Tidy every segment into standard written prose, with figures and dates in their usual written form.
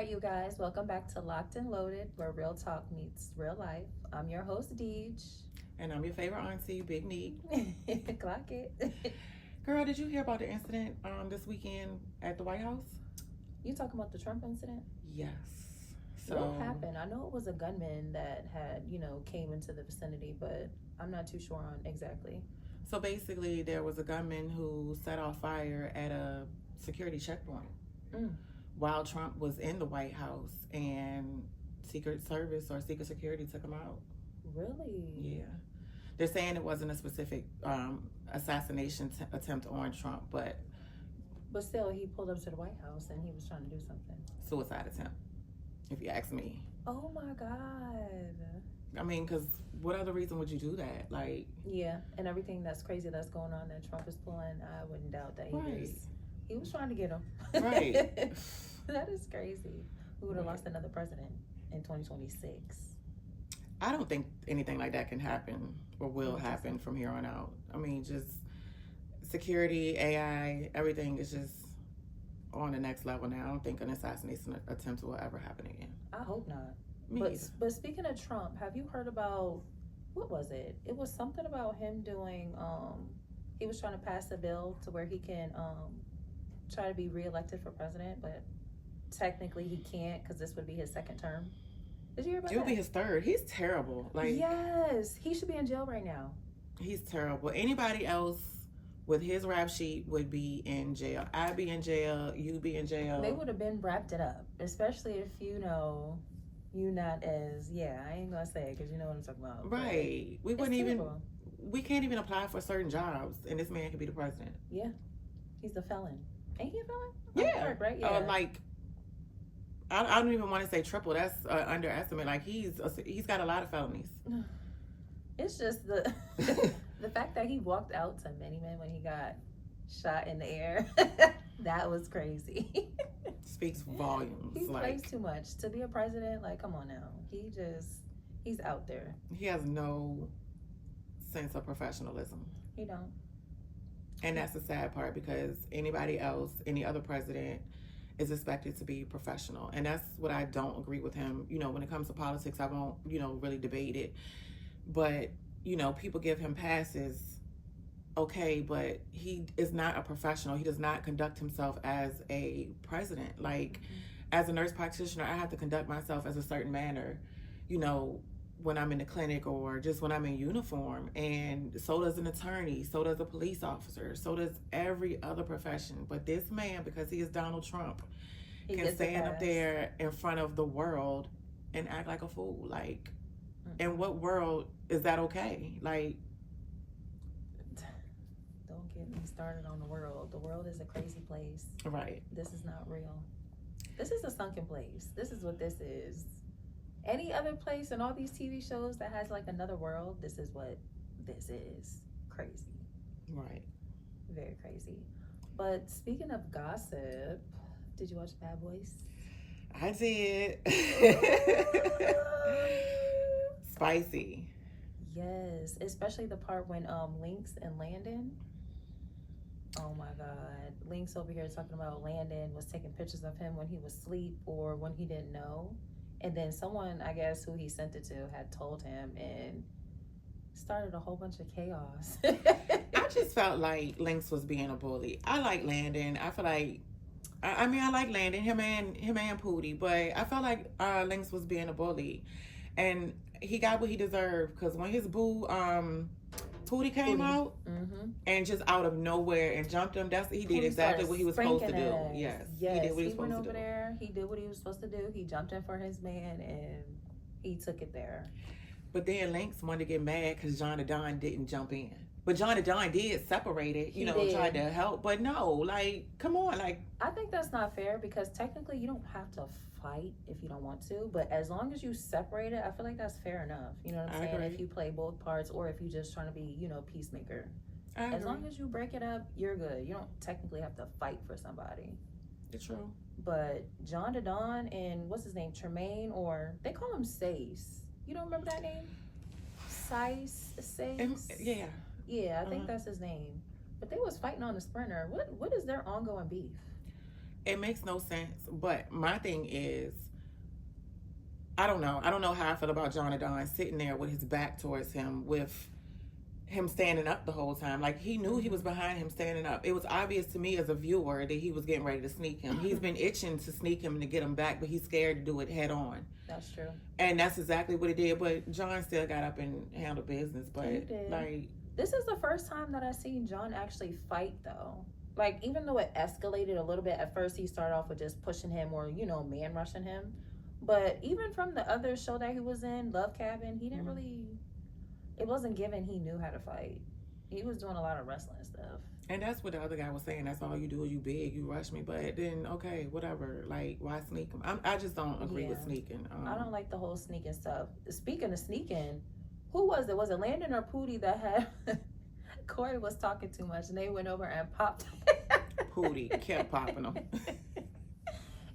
right, you guys, welcome back to Locked and Loaded, where real talk meets real life. I'm your host, Deej. And I'm your favorite auntie, Big Neat. Clock it. Girl, did you hear about the incident this weekend at the White House? You talking about the Trump incident? Yes. What happened? I know it was a gunman that had, came into the vicinity, but I'm not too sure on exactly. So basically, there was a gunman who set off fire at a security checkpoint while Trump was in the White House, and Secret Service or Secret Security took him out. Really? Yeah. They're saying it wasn't a specific assassination attempt on Trump, but still, he pulled up to the White House and he was trying to do something. Suicide attempt, if you ask me. Oh my God. I mean, because what other reason would you do that? Like, yeah, and everything that's crazy that's going on that Trump is pulling, I wouldn't doubt that he was trying to get him. Right. That is crazy. We would have lost another president in 2026. I don't think anything like that can happen or will happen from here on out. I mean, just security, AI, everything is just on the next level now. I don't think an assassination attempt will ever happen again. I hope not. Me either. But speaking of Trump, have you heard about, what was it? It was something about him doing, he was trying to pass a bill to where he can try to be reelected for president, but technically he can't because this would be his second term. Did you hear about that? It would be his third. He's terrible. Like, yes, he should be in jail right now. He's terrible. Anybody else with his rap sheet would be in jail. I'd be in jail. You'd be in jail. They would have been wrapped it up, especially if you not as, I ain't gonna say it because you know what I'm talking about. Right. We wouldn't even, we can't even apply for certain jobs and this man could be the president. Yeah. He's a felon. Ain't he a felon? Yeah. Right? Yeah. I don't even want to say triple. That's underestimate. Like, he's got a lot of felonies. It's just the the fact that he walked out to many men when he got shot in the air. That was crazy. Speaks volumes. He plays too much to be a president. Like, come on now. He's out there. He has no sense of professionalism. He don't. And that's the sad part, because anybody else, any other president, is expected to be professional. And that's what I don't agree with him. When it comes to politics, I won't, really debate it. But, people give him passes, okay, but he is not a professional. He does not conduct himself as a president. Like, as a nurse practitioner, I have to conduct myself as a certain manner, when I'm in the clinic or just when I'm in uniform. And so does an attorney, so does a police officer, so does every other profession. But this man, because he is Donald Trump, can stand up there in front of the world and act like a fool. Like, in what world is that okay? Like, don't get me started on the world. The world is a crazy place. Right. This is not real. This is a sunken place. This is what this is. Any other place in all these TV shows that has like another world, this is what this is. Crazy. Right. Very crazy. But speaking of gossip, did you watch Bad Boys? I did. Spicy. Yes, especially the part when Lynx and Landon. Oh my God. Lynx over here talking about Landon was taking pictures of him when he was asleep or when he didn't know. And then someone, I guess, who he sent it to had told him and started a whole bunch of chaos. I just felt like Lynx was being a bully. I like Landon. I feel like, I like Landon, him and Pootie, but I felt like Lynx was being a bully. And he got what he deserved, because when his boo, Pootie came out and just out of nowhere and jumped him, he did exactly what he was supposed to do. Yes. He did what he was supposed to do. There, he did what he was supposed to do. He jumped in for his man and he took it there. But then Lynx wanted to get mad because John and Don didn't jump in. But John and Don did separate it, tried to help. But no, like, come on. Like, I think that's not fair, because technically you don't have to fight if you don't want to. But as long as you separate it, I feel like that's fair enough. You know what I'm saying? Agree. If you play both parts or if you're just trying to be, peacemaker. As long as you break it up, you're good. You don't technically have to fight for somebody. It's true. But John to Don and what's his name? Tremaine, or they call him Sace. You don't remember that name? Sace? Yeah. Yeah, I think that's his name. But they was fighting on the sprinter. What is their ongoing beef? It makes no sense. But my thing is, I don't know. I don't know how I feel about Jonathan sitting there with his back towards him, with him standing up the whole time. Like, he knew he was behind him standing up. It was obvious to me as a viewer that he was getting ready to sneak him. He's been itching to sneak him and to get him back, but he's scared to do it head on. That's true. And that's exactly what he did. But John still got up and handled business. But He did. like, This is the first time that I've seen John actually fight, though. Like, even though it escalated a little bit, at first he started off with just pushing him or, you know, man rushing him. But even from the other show that he was in, Love Cabin, he didn't really, it wasn't given he knew how to fight. He was doing a lot of wrestling stuff. and that's what the other guy was saying. That's all you do is you big, you rush me. But then, okay, whatever. Like, why sneak him? I just don't agree with sneaking. I don't like the whole sneaking stuff. Speaking of sneaking, who was it? Was it Landon or Pootie that had... Corey was talking too much, and they went over and popped. Pootie kept popping them.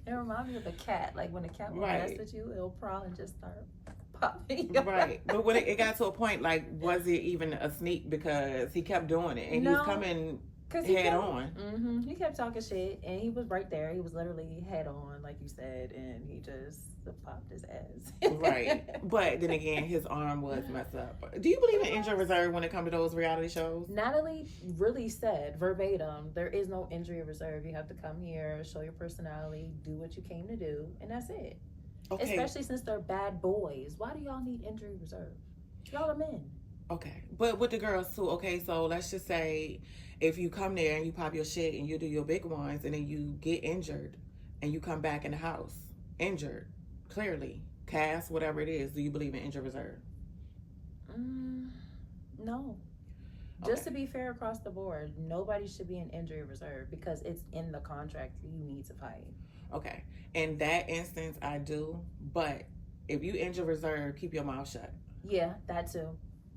It reminded me of a cat. Like, when a cat will Right. mess with you, it'll prowl and just start popping you. Right. But when it got to a point, like, was it even a sneak? Because he kept doing it. And he was coming head on. He kept talking shit, and he was right there. He was literally head on, like you said, and he just popped his ass. Right. But then again, his arm was messed up. Do you believe in injury reserve when it comes to those reality shows? Natalie really said verbatim, there is no injury reserve. You have to come here, show your personality, do what you came to do, and that's it. Okay. Especially since they're bad boys. Why do y'all need injury reserve? Y'all are men. Okay. But with the girls too, okay, so let's just say if you come there and you pop your shit and you do your big ones and then you get injured and you come back in the house injured, clearly, cast, whatever it is, do you believe in injury reserve? No. Just to be fair across the board, nobody should be in injury reserve because it's in the contract you need to fight. Okay. In that instance, I do. But if you injure reserve, keep your mouth shut. Yeah, that too.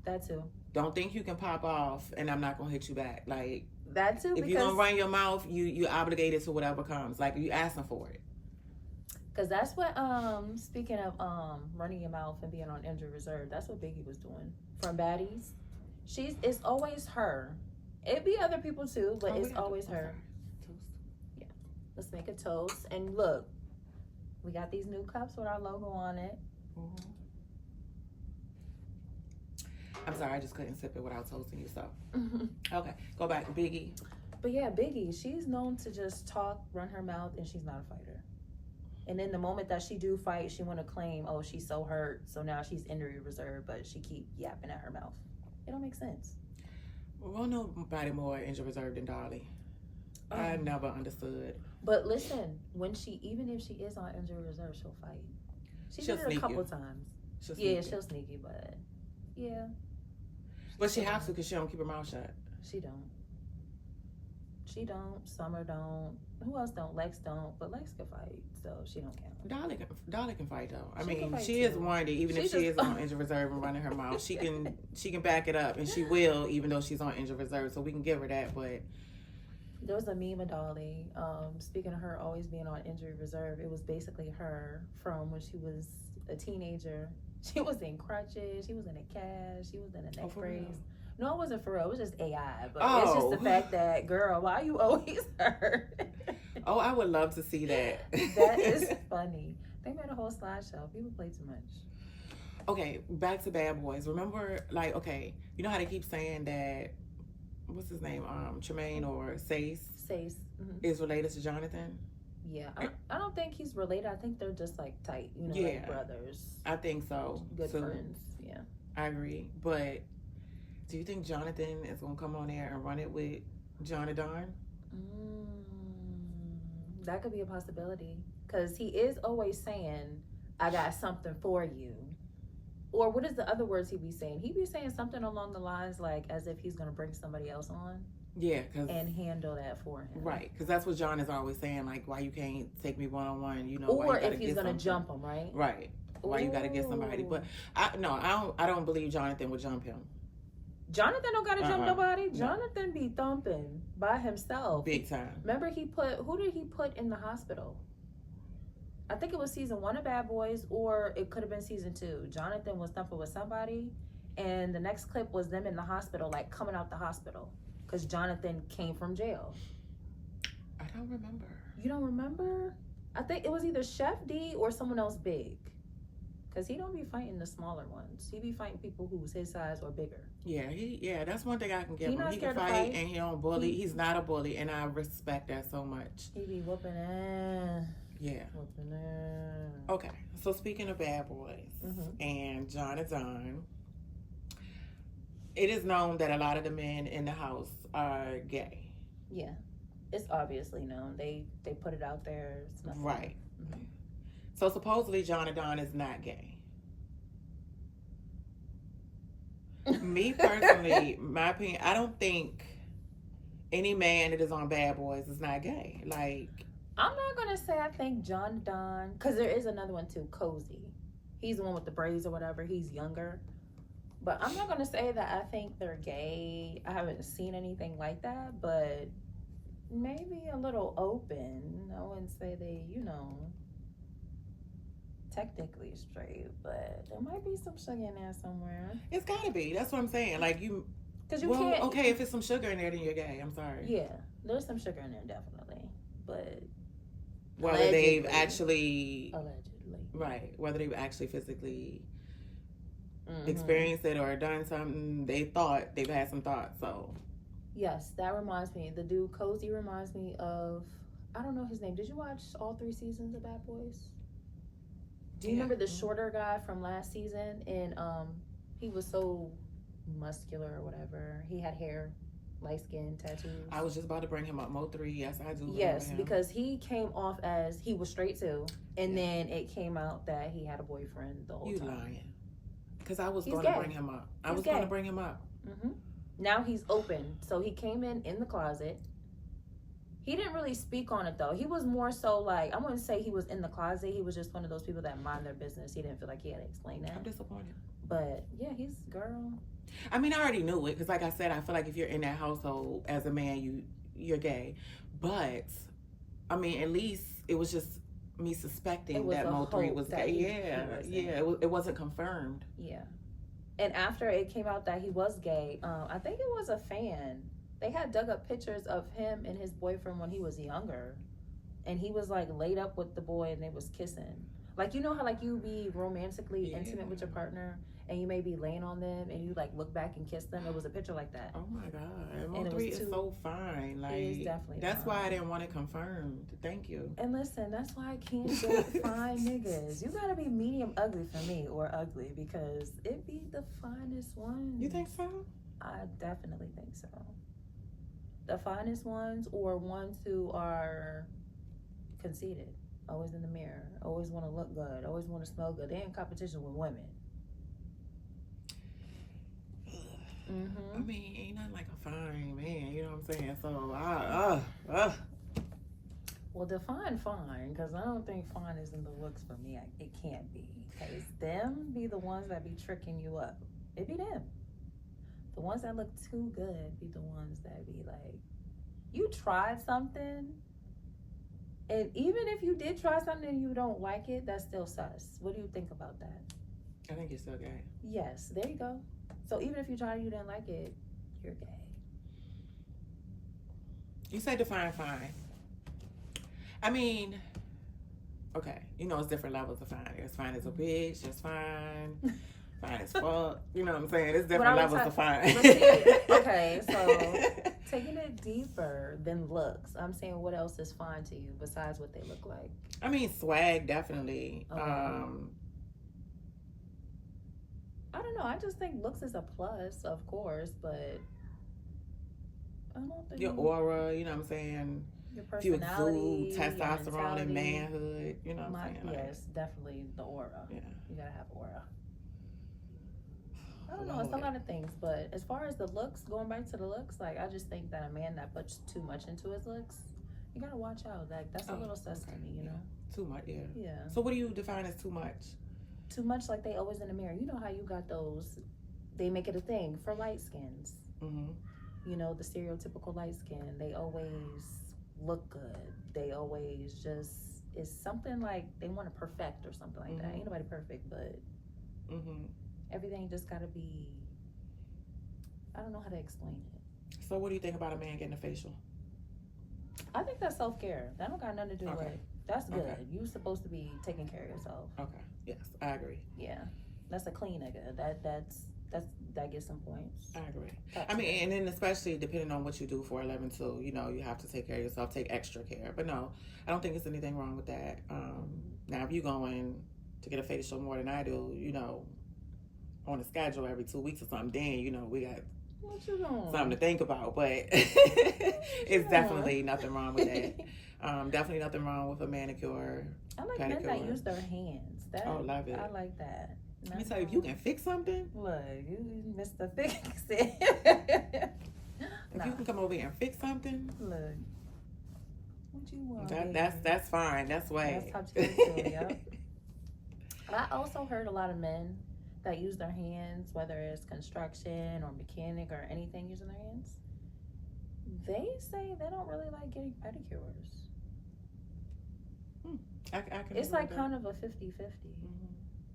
That too. Don't think you can pop off and I'm not going to hit you back. Like, that too. If you're going to run your mouth, you obligated to whatever comes. Like, you asking for it. Because that's what, speaking of running your mouth and being on injury reserve, that's what Biggie was doing from Baddies. It's always her. It'd be other people too, but it's always her. Yeah. Let's make a toast. And look, we got these new cups with our logo on it. Mm-hmm. I'm sorry, I just couldn't sip it without toasting you, so. Okay, go back to Biggie. But yeah, Biggie, she's known to just talk, run her mouth, and she's not a fighter. And then the moment that she do fight, she want to claim, oh, she's so hurt, so now she's injury reserve, but she keep yapping at her mouth. It don't make sense. Well, nobody more injury reserved than Dolly. I never understood. But listen, even if she is on injury reserve, she'll fight. She'll did it a couple times. She'll sneak you, but yeah. But she has to because she don't keep her mouth shut. She don't. Summer don't. Who else don't? Lex don't. But Lex can fight, so she don't count. Dolly can fight though. I She mean, can she fight is too. one that even if she is on injured reserve and running her mouth, she can back it up, and she will, even though she's on injured reserve. So we can give her that. But there was a meme of Dolly. Speaking of her always being on injury reserve, it was basically her from when she was a teenager. She was in crutches. She was in a cast. She was in a neck brace. No, it wasn't for real. It was just AI. But it's just the fact that, girl, why you always hurt? Oh, I would love to see that. That is funny. They made a whole slideshow. People play too much. Okay, back to Bad Boys. Remember, like, okay, you know how they keep saying that, what's his name, Tremaine or Sace is related to Jonathan? Yeah, I don't think he's related. I think they're just like tight, like brothers. I think so. Good friends. Yeah, I agree. But do you think Jonathan is gonna come on there and run it with Jonathan? That could be a possibility because he is always saying, "I got something for you," or what is the other words he be saying? He be saying something along the lines like as if he's gonna bring somebody else on. Yeah, and handle that for him. Right, because that's what John is always saying, like, why you can't take me one-on-one, or if he's going to jump him, right? Right. Why you got to get somebody. But, I don't believe Jonathan would jump him. Jonathan don't got to jump nobody. Jonathan be thumping by himself. Big time. Remember who did he put in the hospital? I think it was season 1 of Bad Boys, or it could have been season 2. Jonathan was thumping with somebody, and the next clip was them in the hospital, like coming out the hospital. Because Jonathan came from jail. I don't remember. You don't remember? I think it was either Chef D or someone else big. Because he don't be fighting the smaller ones. He be fighting people who's his size or bigger. Yeah, that's one thing I can give He him. not He can scared to fight, fight. and he don't bully. He's not a bully, and I respect that so much. He be whooping ass. Yeah. Whooping ass. Okay, so speaking of Bad Boys and Jonathan, it is known that a lot of the men in the house are gay. Yeah. It's obviously known. They put it out there. It's nothing. Right. So supposedly Jonathan is not gay. Me personally, my opinion, I don't think any man that is on Bad Boys is not gay. Like, I'm not gonna say I think Jonathan, because there is another one too, Cozy. He's the one with the braids or whatever. He's younger. But I'm not gonna say that I think they're gay. I haven't seen anything like that, but maybe a little open. I wouldn't say they, technically straight, but there might be some sugar in there somewhere. it's gotta be. That's what I'm saying. Like, Because you can't. Okay, if it's some sugar in there, then you're gay. I'm sorry. Yeah, there's some sugar in there, definitely. But Whether allegedly, they've actually, allegedly, whether they've actually physically experienced it or done something, they've had some thoughts. So yes, that reminds me. The dude Cozy reminds me of, I don't know his name. Did you watch all 3 seasons of Bad Boys? Do you remember the shorter guy from last season? And he was so muscular or whatever. He had hair, light skin, tattoos. I was just about to bring him up. Mo3, yes, I do. Yes, him. because he came off as he was straight too, and then it came out that he had a boyfriend the whole time. You lying? Because I was He's going to gay. bring him up. I He's was gay. going to bring him up. Now he's open. So he came in the closet. He didn't really speak on it though. He was more so like, I wouldn't say he was in the closet. He was just one of those people that mind their business. He didn't feel like he had to explain that. I'm disappointed. But yeah, he's girl. I mean, I already knew it because, like I said, I feel like if you're in that household as a man, you're gay. But I mean, at least it was just me suspecting that Mo3 was gay. It wasn't confirmed. Yeah. And after it came out that he was gay, I think it was a fan. They had dug up pictures of him and his boyfriend when he was younger. And he was like laid up with the boy and they was kissing. Like, you know how like you be romantically intimate with your partner and you may be laying on them and you like look back and kiss them? It was a picture like that. Oh my God. Mo3 is so fine. Like, he is definitely that's fine. why I didn't want it confirmed. Thank you. And listen, that's why I can't date fine niggas. You gotta be medium ugly for me, or ugly, because it be the finest ones. You think so? I definitely think so. The finest ones, or ones who are conceited, always in the mirror, always want to look good, always want to smell good. They're in competition with women. I mean, ain't nothing like a fine man, you know what I'm saying? So, Well, define fine, because I don't think fine is in the looks for me. It can't be, because them be the ones that be tricking you up. It be them. The ones that look too good be the ones that be like, you tried something, and even if you did try something and you don't like it, that's still sus. What do you think about that? I think you're still gay. Yes, there you go. So even if you tried and you didn't like it, you're gay. You say define fine. I mean, okay, it's different levels of fine. There's fine as a bitch, there's fine as fuck. You know what I'm saying? It's different levels of fine. Okay, so taking it deeper than looks, I'm saying what else is fine to you besides what they look like? I mean, swag, definitely. Okay. I don't know. I just think looks is a plus, of course, but I don't think your aura, you know what I'm saying? Your personality, if you exude testosterone and manhood, you know what I'm saying? Yes, definitely the aura. Yeah. You gotta have aura. I don't know, it's a lot of things, but as far as the looks, going back to the looks, like I just think that a man that puts too much into his looks, you gotta watch out. Like that's a little sus to me, you know? Too much, yeah. Yeah. So what do you define as too much? Too much, like they always in the mirror. You know how you got those, they make it a thing for light skins. You know, the stereotypical light skin, they always look good. They always just, it's something like they want to perfect or something like that. Ain't nobody perfect, but everything just gotta be, I don't know how to explain it. So what do you think about a man getting a facial? I think that's self-care. That don't got nothing to do Okay. with. That's good. Okay. You supposed to be taking care of yourself. Okay. Yes, I agree. Yeah, that's a clean nigga. That gets some points. I agree. That's I mean, good. and then especially depending on what you do for a living too, you know, you have to take care of yourself, take extra care. But no, I don't think there's anything wrong with that. Now, if you going to get a facial more than I do, you know, on a schedule every 2 weeks or something, then, you know, we got What you doing? something to think about. But it's definitely nothing wrong with that. Definitely nothing wrong with a manicure. I like men that use their hands. Love it. I like that. Let me tell you, if you can fix something. Look, you missed the fix it. If you can come over here and fix something. Look. What you want? That's fine. That's way. That's top tier, yep. I also heard a lot of men that use their hands, whether it's construction or mechanic or anything using their hands. They say they don't really like getting pedicures. I can It's like that. kind of a 50-50.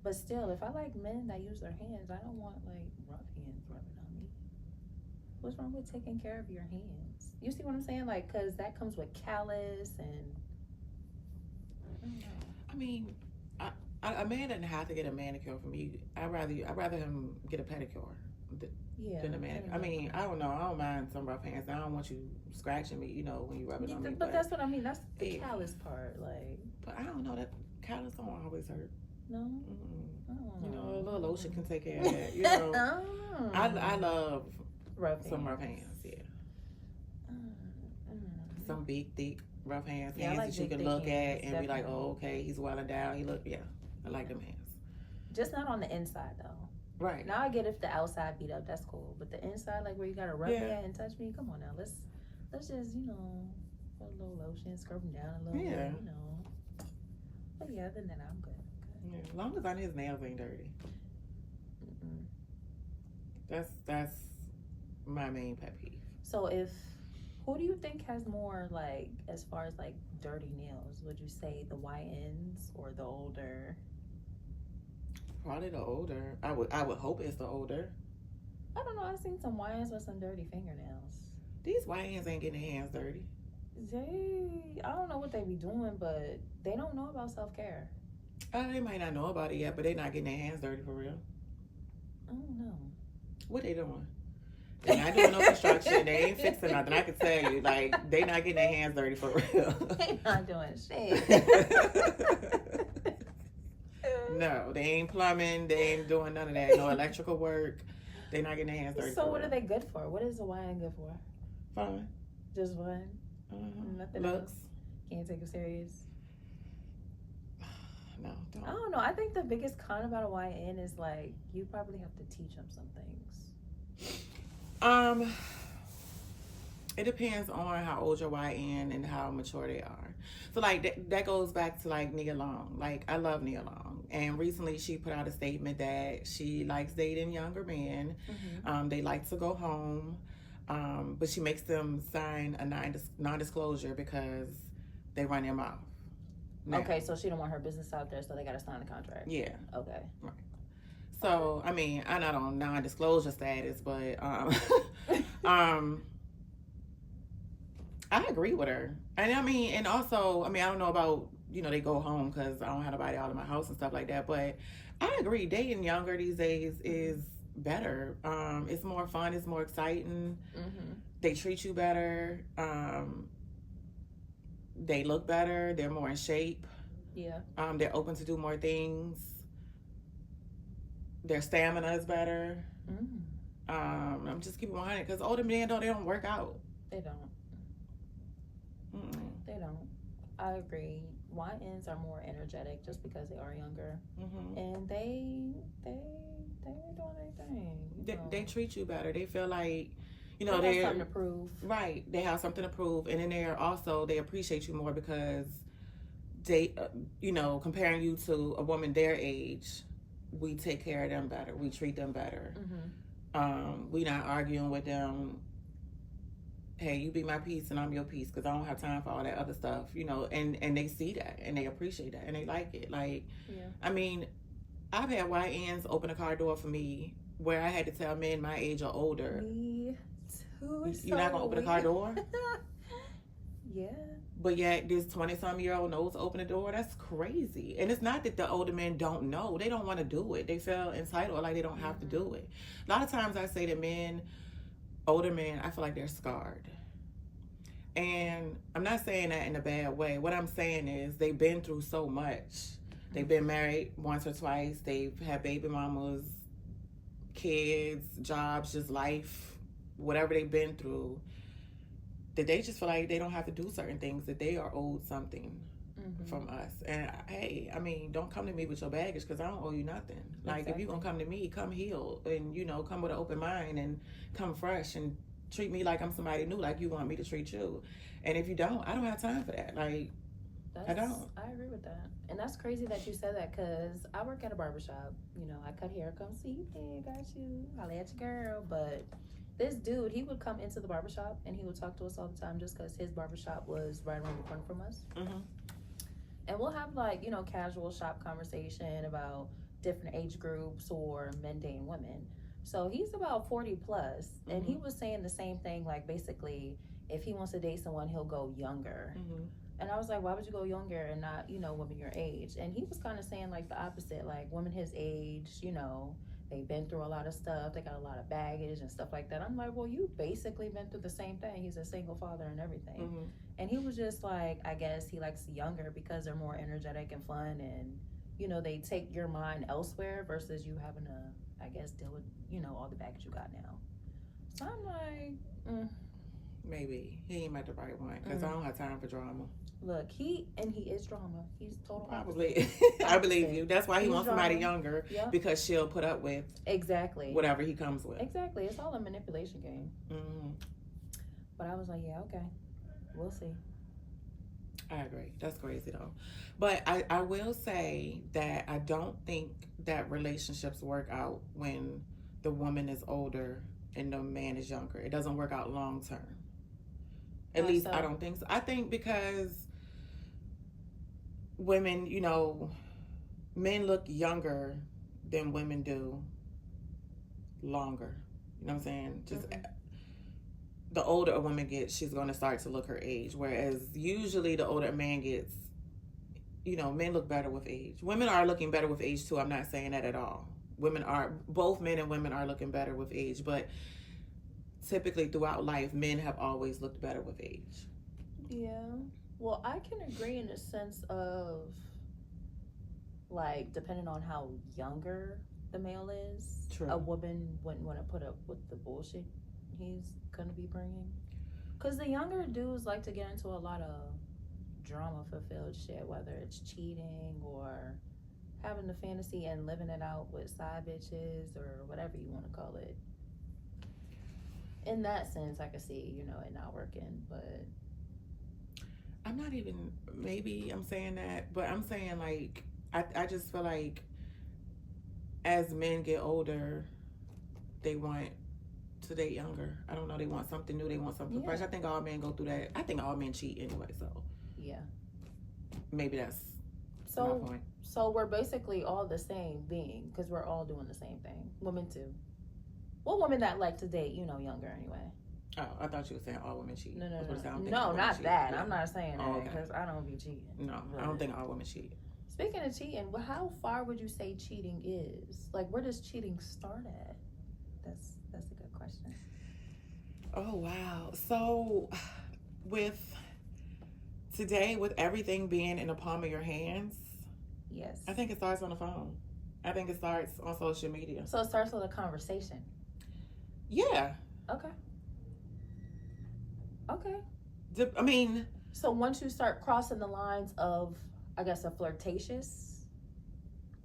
But still, if I like men that use their hands, I don't want like rough hands rubbing on me. What's wrong with taking care of your hands? You see what I'm saying? Like, cause that comes with callus and. I mean, a man doesn't have to get a manicure from me. I'd rather him get a pedicure than a manicure. I mean, I don't know. I don't mind some rough hands. I don't want you scratching me, you know, when you rubbing on me. But that's what I mean. That's the callus part, like. But I don't know, that callus don't always hurt. No. You know, a little lotion can take care of that. You know, I love some rough hands. Yeah. Some big, thick, rough hands like that you can look hands, at and be like, oh, okay, he's welling down. I like them hands. Just not on the inside though. Right. Now I get if the outside beat up, that's cool. But the inside, like where you gotta rub me and touch me, come on now, let's just, you know, put a little lotion, scrub them down a little bit, you know. But yeah, other than that, I'm good. Yeah, as long as his nails ain't dirty. That's my main pet peeve. So who do you think has more, like, as far as like dirty nails? Would you say the YNs or the older? Probably the older. I would hope it's the older. I don't know. I've seen some YNs with some dirty fingernails. These YNs ain't getting their hands dirty. I don't know what they be doing, but they don't know about self-care. They might not know about it yet, but they not getting their hands dirty for real. I don't know. What they doing? They not doing no construction. They ain't fixing nothing. I can tell you, like, they not getting their hands dirty for real. They not doing shit. No, they ain't plumbing. They ain't doing none of that. No electrical work. They not getting their hands dirty. So what are they good for? What is a YN good for? Fun. Just fun. Nothing Looks. else. Can't take it serious. No, don't. I don't know. I think the biggest con about a YN is like you probably have to teach them some things. It depends on how old your YN and how mature they are. So like that goes back to like Nia Long. Like I love Nia Long, and recently she put out a statement that she likes dating younger men. They like to go home, but she makes them sign a non-disclosure because they run their mouth. Now, okay, so she don't want her business out there, so they got to sign a contract. Yeah. Okay. Right. So I mean, I'm not on non-disclosure status, but I agree with her. And I mean, and also, I mean, I don't know about, you know, they go home because I don't have nobody out of my house and stuff like that. But I agree, dating younger these days is better. It's more fun. It's more exciting. They treat you better. They look better. They're more in shape. Yeah. They're open to do more things. Their stamina is better. I'm just keeping 100 because older men they don't work out. They don't. They don't. I agree. YNs are more energetic just because they are younger, and they ain't doing anything. They treat you better. They feel like, you know, they have something to prove. Right. They have something to prove, and then they appreciate you more because they, you know, comparing you to a woman their age, we take care of them better. We treat them better. We not arguing with them. Hey, you be my piece and I'm your piece because I don't have time for all that other stuff, you know, and they see that and they appreciate that and they like it. Like, I mean, I've had YNs open a car door for me where I had to tell men my age or older. Me too. You're not going to open a car door? Yeah. But yet this 20-some-year-old knows to open the door. That's crazy. And it's not that the older men don't know. They don't want to do it. They feel entitled, like they don't have to do it. A lot of times I say that older men, I feel like they're scarred. And I'm not saying that in a bad way. What I'm saying is they've been through so much. They've been married once or twice. They've had baby mamas, kids, jobs, just life, whatever they've been through, that they just feel like they don't have to do certain things, that they are owed something from us. And hey, I mean, don't come to me with your baggage, because I don't owe you nothing. Like, if you're going to come to me, come healed, and, you know, come with an open mind and come fresh and treat me like I'm somebody new, like you want me to treat you. And if you don't, I don't have time for that. Like, I don't. I agree with that. And that's crazy that you said that, because I work at a barbershop. You know, I cut hair. Come see me. Got you. Holla at your girl. But this dude, he would come into the barbershop and he would talk to us all the time, just because his barbershop was right around the corner from us. And we'll have, like, you know, casual shop conversation about different age groups or men dating women. So he's about 40 plus, and he was saying the same thing, like, basically, if he wants to date someone, he'll go younger. And I was like, why would you go younger and not, you know, women your age? And he was kind of saying, like, the opposite, like, women his age, you know, they've been through a lot of stuff, they got a lot of baggage and stuff like that. I'm like, well, you basically been through the same thing. He's a single father and everything. And he was just like, I guess he likes younger because they're more energetic and fun, and, you know, they take your mind elsewhere versus you having to, I guess, deal with, you know, all the baggage you got now. So I'm like, maybe he ain't met the right one, because I don't have time for drama. Look, he is drama. He's total probably. I believe you. That's why he wants somebody younger, because she'll put up with whatever he comes with. Exactly. It's all a manipulation game. But I was like, yeah, okay, we'll see. I agree. That's crazy though. But I will say that I don't think that relationships work out when the woman is older and the man is younger. It doesn't work out long term. At least I don't think so. I think because women, you know, men look younger than women do longer. You know what I'm saying? Just the older a woman gets, she's going to start to look her age. Whereas usually the older a man gets, you know, men look better with age. Women are looking better with age too. I'm not saying that at all. Both men and women are looking better with age. But typically throughout life, men have always looked better with age. Yeah. Well, I can agree in the sense of, like, depending on how younger the male is, a woman wouldn't want to put up with the bullshit he's going to be bringing. Because the younger dudes like to get into a lot of drama-fulfilled shit, whether it's cheating or having the fantasy and living it out with side bitches or whatever you want to call it. In that sense, I could see, you know, it not working, but I'm not even, maybe I'm saying that, but I'm saying, like, I just feel like as men get older, they want to date younger. I don't know, they want something new, they want something fresh. I think all men go through that. I think all men cheat anyway, so. Yeah. Maybe that's my point. So we're basically all the same being, because we're all doing the same thing. Women too. Well, women that like to date, you know, younger anyway. Oh, I thought you were saying all women cheat. No, not that. Yeah. I'm not saying that, because I don't be cheating. No, I don't think all women cheat. Speaking of cheating, how far would you say cheating is? Like, where does cheating start at? That's a good question. Oh, wow. So, with everything being in the palm of your hands, yes, I think it starts on the phone. I think it starts on social media. So it starts with a conversation. Yeah. Okay. I mean, so once you start crossing the lines of, I guess, a flirtatious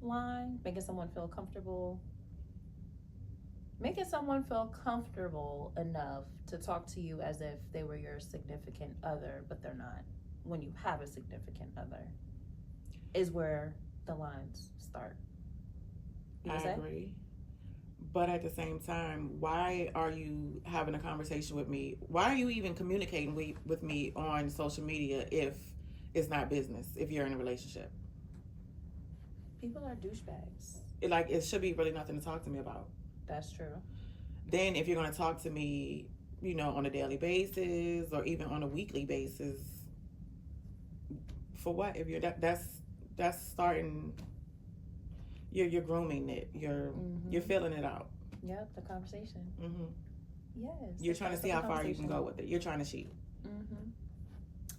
line, making someone feel comfortable enough to talk to you as if they were your significant other, but they're not, when you have a significant other, is where the lines start. I agree. But at the same time, why are you having a conversation with me? Why are you even communicating with me on social media if it's not business, if you're in a relationship? People are douchebags. It should be really nothing to talk to me about. That's true. Then if you're going to talk to me, you know, on a daily basis or even on a weekly basis, For what? If you're that's starting. You're grooming it. You're filling it out. Yep, the conversation. Mm-hmm. Yes. You're trying to see how far you can go with it. You're trying to cheat.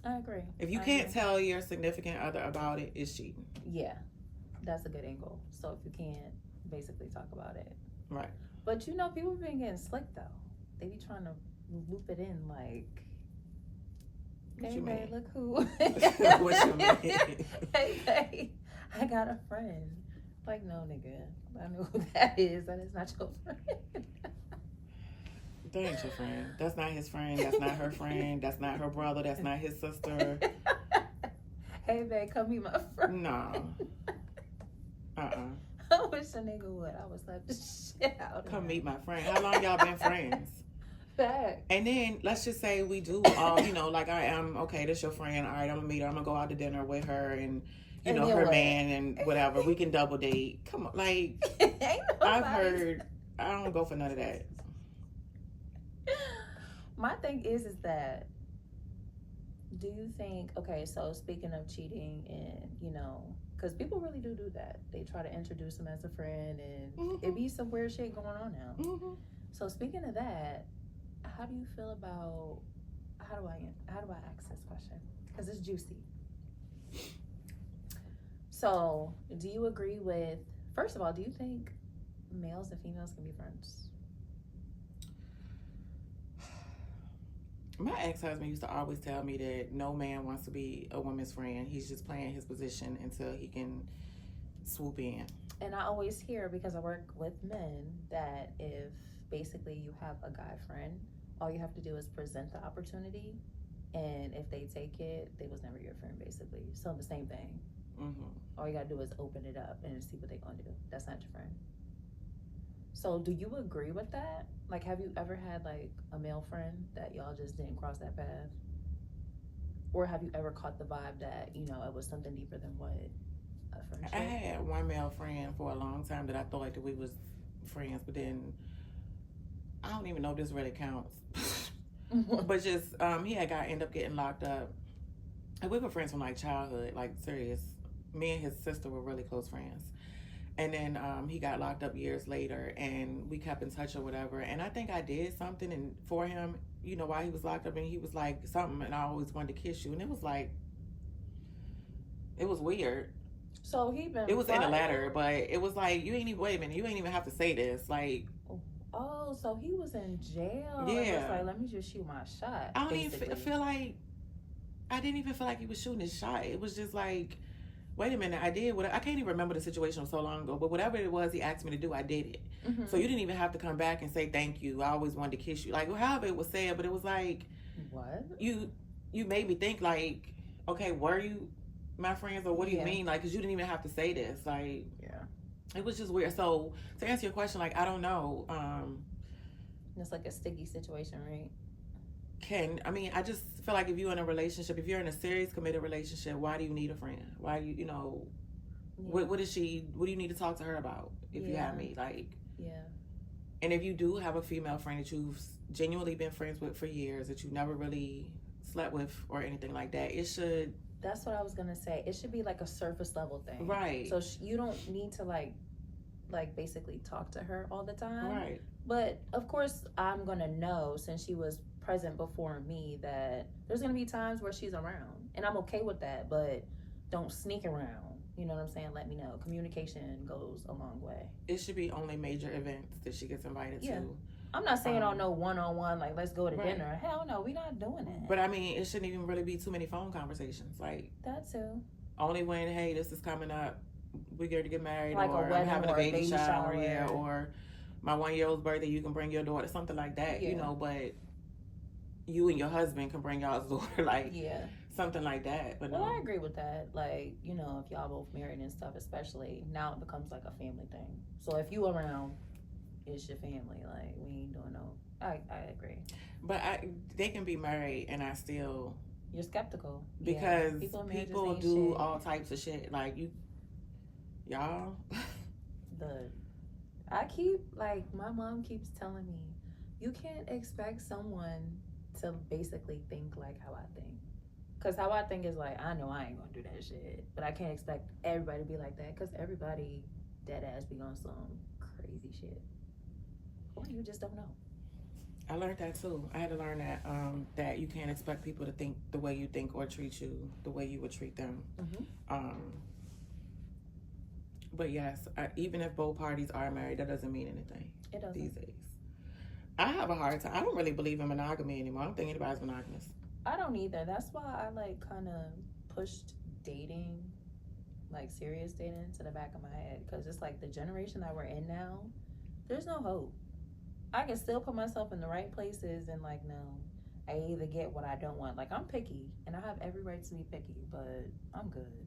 I agree. If you can't tell your significant other about it, it's cheating. Yeah, that's a good angle. So if you can't basically talk about it. Right. But you know, people been getting slick though. They be trying to loop it in like, What hey, you babe, mean? look who. What you mean? Hey, babe, I got a friend. Like, no, nigga. I know who that is. That is not your friend. That ain't your friend. That's not his friend. That's not her friend. That's not her brother. That's not his sister. Hey, babe, come meet my friend. No. I wish a nigga would. I would slap the shit out of him. Come meet my friend. How long y'all been friends? Fact. And then let's just say we do all, like I am, okay, this your friend. All right, I'm gonna meet her. I'm gonna go out to dinner with her and you know, her man and whatever. We can double date. Come on, like I've heard. I don't go for none of that. My thing is that do you think? Okay, so speaking of cheating, and you know, because people really do that. They try to introduce him as a friend, and it be some weird shit going on now. So speaking of that, how do you feel about? How do I ask this question? Because it's juicy. So, do you agree with, first of all, do you think males and females can be friends? My ex-husband used to always tell me that no man wants to be a woman's friend. He's just playing his position until he can swoop in. And I always hear, because I work with men, that if basically you have a guy friend, all you have to do is present the opportunity. And if they take it, they was never your friend, basically. So the same thing. All you gotta do is open it up and see what they're gonna do. That's not your friend. So do you agree with that? Like, have you ever had like a male friend that y'all just didn't cross that path? Or have you ever caught the vibe that, you know, it was something deeper than what a friendship? I had one male friend for a long time that I thought like that we was friends, but then I don't even know if this really counts. But just he had ended up getting locked up. And we were friends from like childhood, like serious. Me and his sister were really close friends. And then he got locked up years later, and we kept in touch or whatever. And I think I did something for him, you know, while he was locked up, and he was like something, and I always wanted to kiss you. And it was like, it was weird. So it was in a letter, but it was like, you ain't even, wait a minute, you ain't even have to say this. Like, oh, so he was in jail. Yeah. It was like, let me just shoot my shot. I don't even feel like, I didn't even feel like he was shooting his shot. It was just like, wait a minute, I did what I can't even remember the situation so long ago, but whatever it was he asked me to do, I did it. So you didn't even have to come back and say thank you. I always wanted to kiss you. Like, however it was said, but it was like, what? You made me think like, okay, were you my friends, or what do you mean? Like, because you didn't even have to say this. Like, it was just weird. So to answer your question, like, I don't know. It's like a sticky situation, right? I just feel like if you're in a relationship, if you're in a serious committed relationship, why do you need a friend? Why do you know, what is she, what do you need to talk to her about if you have me? Like, and if you do have a female friend that you've genuinely been friends with for years, that you never really slept with or anything like that, it should. That's what I was gonna say. It should be like a surface level thing, right? So you don't need to like basically talk to her all the time, right? But of course, I'm gonna know, since she was present before me, that there's gonna be times where she's around, and I'm okay with that. But don't sneak around. You know what I'm saying? Let me know. Communication goes a long way. It should be only major events that she gets invited to. I'm not saying on no one-on-one, like, let's go to dinner. Hell no, we not doing that. But I mean, it shouldn't even really be too many phone conversations. Like, that too. Only when, hey, this is coming up, we're going to get married, like or I'm having a baby shower, shower. Or my 1-year-old's birthday, you can bring your daughter, something like that, you know. But you and your husband can bring y'all's daughter, like, something like that. But I agree with that. Like, you know, if y'all both married and stuff, especially now, it becomes like a family thing. So if you around, it's your family. Like, we ain't doing no. I agree. But they can be married, and I still. You're skeptical because people do shit. All types of shit. Like, y'all. I keep, like, my mom keeps telling me, you can't expect someone to basically think like how I think. Cause how I think is like, I know I ain't gonna do that shit, but I can't expect everybody to be like that. Cause everybody dead ass be on some crazy shit, or you just don't know. I learned that too. I had to learn that that you can't expect people to think the way you think or treat you the way you would treat them. But yes, even if both parties are married, that doesn't mean anything. It doesn't. These days. I have a hard time. I don't really believe in monogamy anymore. I don't think anybody's monogamous. I don't either. That's why I like kind of pushed dating, like serious dating, to the back of my head. Because it's like the generation that we're in now, there's no hope. I can still put myself in the right places and like, no, I either get what I don't want. Like, I'm picky and I have every right to be picky, but I'm good.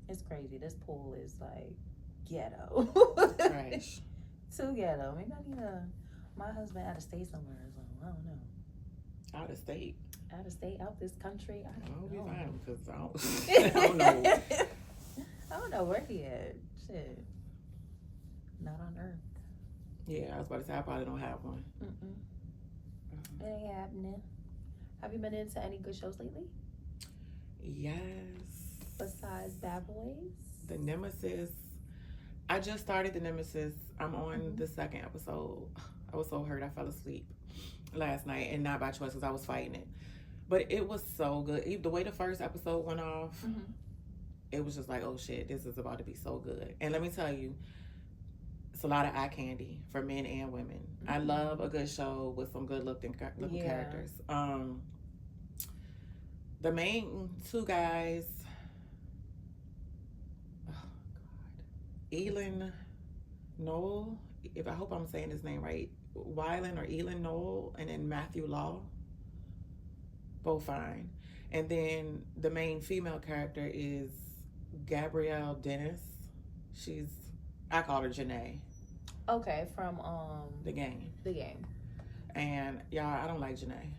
It's crazy. This pool is like ghetto. Trash. Too ghetto. Maybe I need my husband out of state somewhere or something. I don't know. Out of state. Out of state, out this country. I don't know. Be fine because I don't know. I don't know where he at. Shit. Not on Earth. Yeah, I was about to say I probably don't have one. It ain't happening. Have you been into any good shows lately? Yes. Besides Bad Boys? The Nemesis. I just started The Nemesis. I'm on the second episode. I was so hurt I fell asleep last night, and not by choice because I was fighting it. But it was so good. The way the first episode went off, it was just like, oh shit, this is about to be so good. And let me tell you, it's a lot of eye candy for men and women. I love a good show with some good looking characters. The main two guys, Elin Noel, if I hope I'm saying his name right, Wylan or Elin Noel, and then Matthew Law, both fine. And then the main female character is Gabrielle Dennis. I call her Janae. Okay, from The Game. The Game. And y'all, I don't like Janae.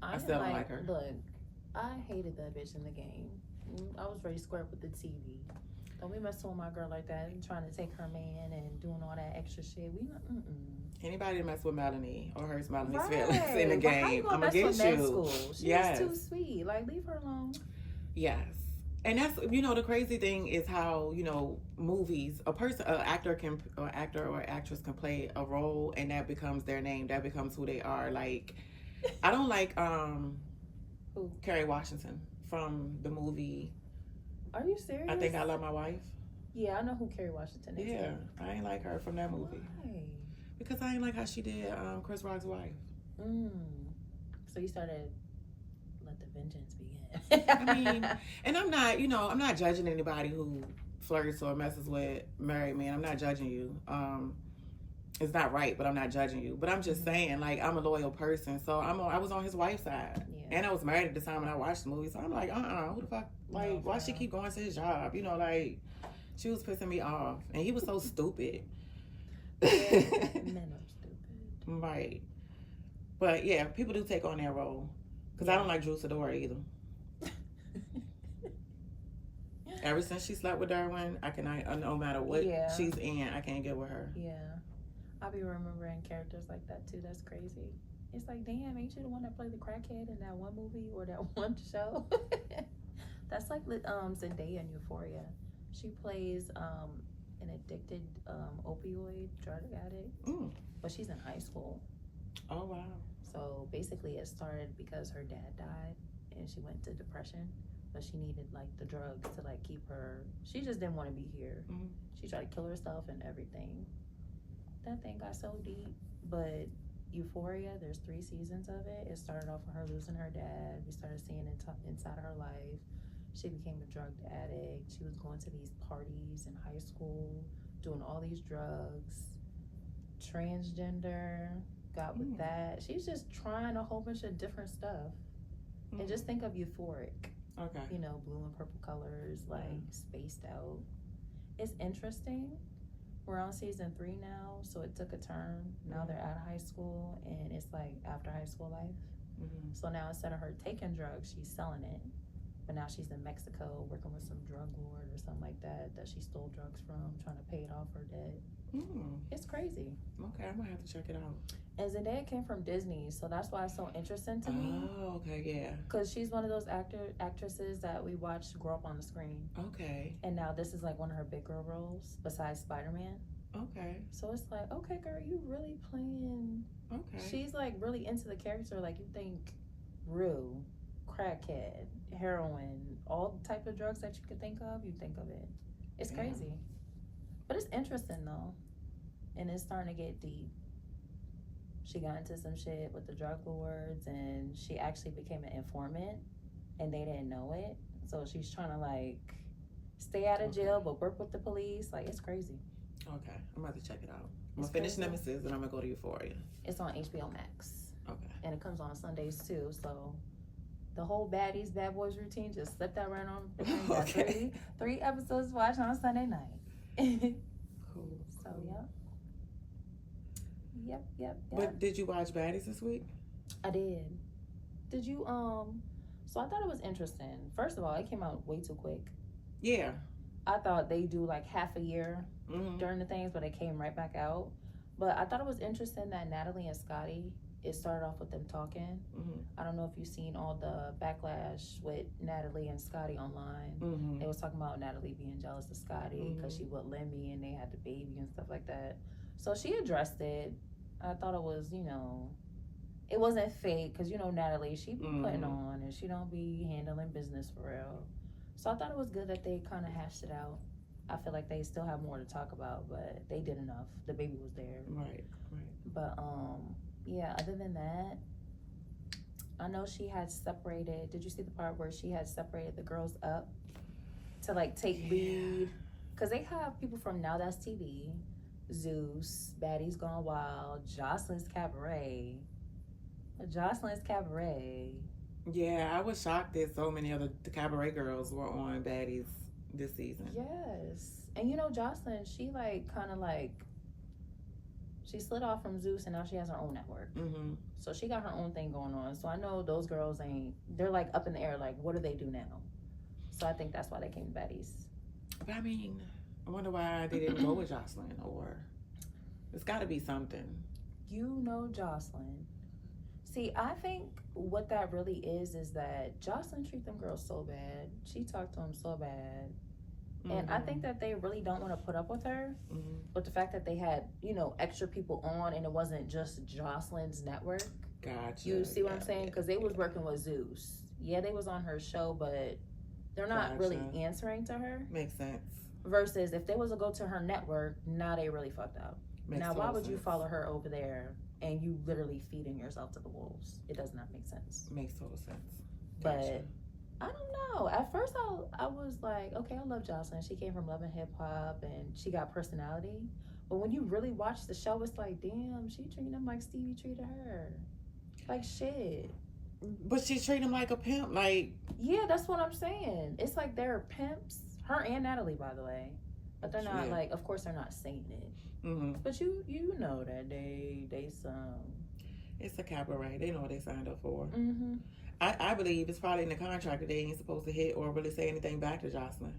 I still don't like her. Look, I hated that bitch in The Game. I was ready to square up with the TV. Don't be messing with my girl like that and trying to take her man and doing all that extra shit. Anybody that mess with Melanie or hurts Melanie's feelings in The Game, I'm gonna get you. School? She's too sweet. Like, leave her alone. Yes. And that's, the crazy thing is how, movies, an actor or actress can play a role and that becomes their name. That becomes who they are. Like, I don't like Kerry Washington from the movie. Are you serious? I Think I Love My Wife. Yeah, I know who Kerry Washington is. Yeah, I ain't like her from that movie. Why? Because I ain't like how she did Chris Rock's wife. So you started, let the vengeance begin. I mean, and I'm not judging anybody who flirts or messes with married men. I'm not judging you. It's not right, but I'm not judging you. But I'm just saying, like, I'm a loyal person, so I was on his wife's side, and I was married at the time when I watched the movie. So I'm like, who the fuck? Like, why she keep going to his job? Like, she was pissing me off, and he was so stupid. Men are stupid. Right. But yeah, people do take on their role. Because I don't like Drew Sidora either. Ever since she slept with Derwin, no matter what she's in, I can't get with her. Yeah. I'll be remembering characters like that too. That's crazy. It's like, damn, ain't you the one that played the crackhead in that one movie or that one show? That's like Zendaya in Euphoria. She plays an addicted opioid drug addict, but she's in high school. Oh, wow. So basically it started because her dad died and she went into depression, but she needed like the drugs to like keep her, she just didn't want to be here. She tried to kill herself and everything. That thing got so deep. But Euphoria, there's 3 seasons of it. It started off with her losing her dad. We started seeing inside of her life. She became a drug addict. She was going to these parties in high school, doing all these drugs. Transgender, got with that. She's just trying a whole bunch of different stuff. And just think of Euphoric. Okay. Blue and purple colors, like spaced out. It's interesting. We're on season 3 now, so it took a turn. Now they're out of high school, and it's like after high school life. So now instead of her taking drugs, she's selling it. But now she's in Mexico working with some drug lord or something like that she stole drugs from, trying to pay it off her debt. It's crazy. Okay, I might have to check it out. And Zendaya came from Disney, so that's why it's so interesting to me. Oh, okay, yeah. Because she's one of those actresses that we watched grow up on the screen. Okay. And now this is like one of her big girl roles besides Spider-Man. Okay. So it's like, okay, girl, you really playing. Okay. She's like really into the character. Like you think Rue, crackhead, heroin, all the type of drugs that you could think of, you think of it. It's crazy. But it's interesting though. And it's starting to get deep. She got into some shit with the drug lords and she actually became an informant and they didn't know it. So she's trying to like stay out of jail but work with the police. Like it's crazy. Okay. I'm about to check it out. I'm gonna finish Nemesis and I'm gonna go to Euphoria. It's on HBO Max. Okay. And it comes on Sundays too. So the whole Baddies, Bad Boys routine, just slip that right on. Okay. Three episodes to watch on Sunday night. Cool. So, Yep. But did you watch Baddies this week? I did. Did you, so I thought it was interesting. First of all, it came out way too quick. Yeah. I thought they do like half a year during the things, but it came right back out. But I thought it was interesting that Natalie and Scotty, it started off with them talking. I don't know if you've seen all the backlash with Natalie and Scotty online. They was talking about Natalie being jealous of Scotty because she would Lemmy and they had the baby and stuff like that. So she addressed it. I thought it was, it wasn't fake because, Natalie, she be putting on and she don't be handling business for real. So I thought it was good that they kind of hashed it out. I feel like they still have more to talk about, but they did enough. The baby was there. Right. But, yeah, other than that, I know she had separated. Did you see the part where she had separated the girls up to, like, take lead? Because they have people from Now That's TV, Zeus, Baddies Gone Wild, Jocelyn's Cabaret. Yeah, I was shocked that so many of the Cabaret girls were on Baddies this season. Yes. And Jocelyn, she she slid off from Zeus and now she has her own network. So she got her own thing going on. So I know those girls they're like up in the air, like what do they do now? So I think that's why they came to Baddies. But I mean, I wonder why they didn't go with Jocelyn, or it's got to be something. Jocelyn. See, I think what that really is that Jocelyn treat them girls so bad. She talked to them so bad. And I think that they really don't want to put up with her. But the fact that they had, extra people on and it wasn't just Jocelyn's network. Gotcha. You see what I'm saying? Because they was working with Zeus. Yeah, they was on her show, but they're not really answering to her. Makes sense. Versus if they was to go to her network, now they really fucked up. Now, why would you follow her over there and you literally feeding yourself to the wolves? It does not make sense. Makes total sense. But I don't know. At first, I was like, okay, I love Jocelyn. She came from Love and Hip Hop and she got personality. But when you really watch the show, it's like, damn, she treating them like Stevie treated her. Like shit. But she's treating him like a pimp. Like, yeah, that's what I'm saying. It's like they're pimps. Her and Natalie, by the way. But they're not like, of course, they're not saying it. But you know that they some. It's a cabaret. They know what they signed up for. I believe it's probably in the contract that they ain't supposed to hit or really say anything back to Jocelyn.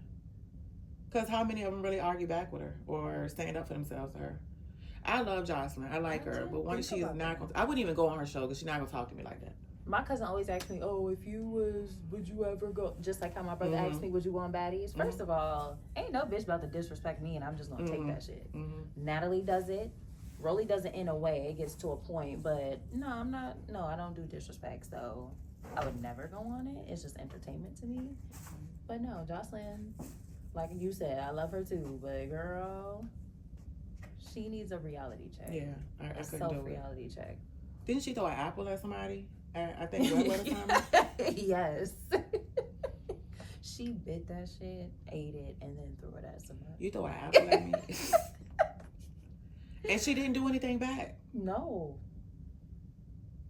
Because how many of them really argue back with her or stand up for themselves to her? I love Jocelyn. I like her. But once she is not going to... I wouldn't even go on her show because she's not going to talk to me like that. My cousin always asks me, oh, if you would you ever go? Just like how my brother asked me, would you go on Baddies? First of all, ain't no bitch about to disrespect me and I'm just going to take that shit. Natalie does it. Rolly does it in a way. It gets to a point. But no, I don't do disrespect. So I would never go on it. It's just entertainment to me. But no, Jocelyn, like you said, I love her too. But girl, she needs a reality check. Yeah, I couldn't do it. Self-reality check. Didn't she throw an apple at somebody? I think Red Letter Time. Yes. She bit that shit, ate it, and then threw it at somebody. You throw an apple at me? And she didn't do anything back? No.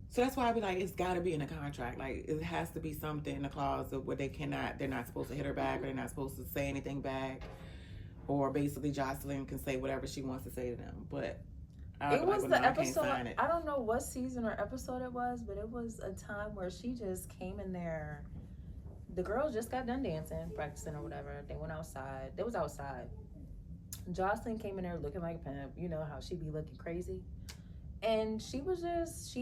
So that's why I be like, it's got to be in a contract. Like, it has to be something in the clause of where they're not supposed to hit her back, or they're not supposed to say anything back. Or basically Jocelyn can say whatever she wants to say to them. But it was the episode, I don't know what season or episode it was, but it was a time where she just came in there. The girls just got done dancing, practicing or whatever. They went outside. They was outside. Jocelyn came in there looking like a pimp. You know how she be looking crazy. And she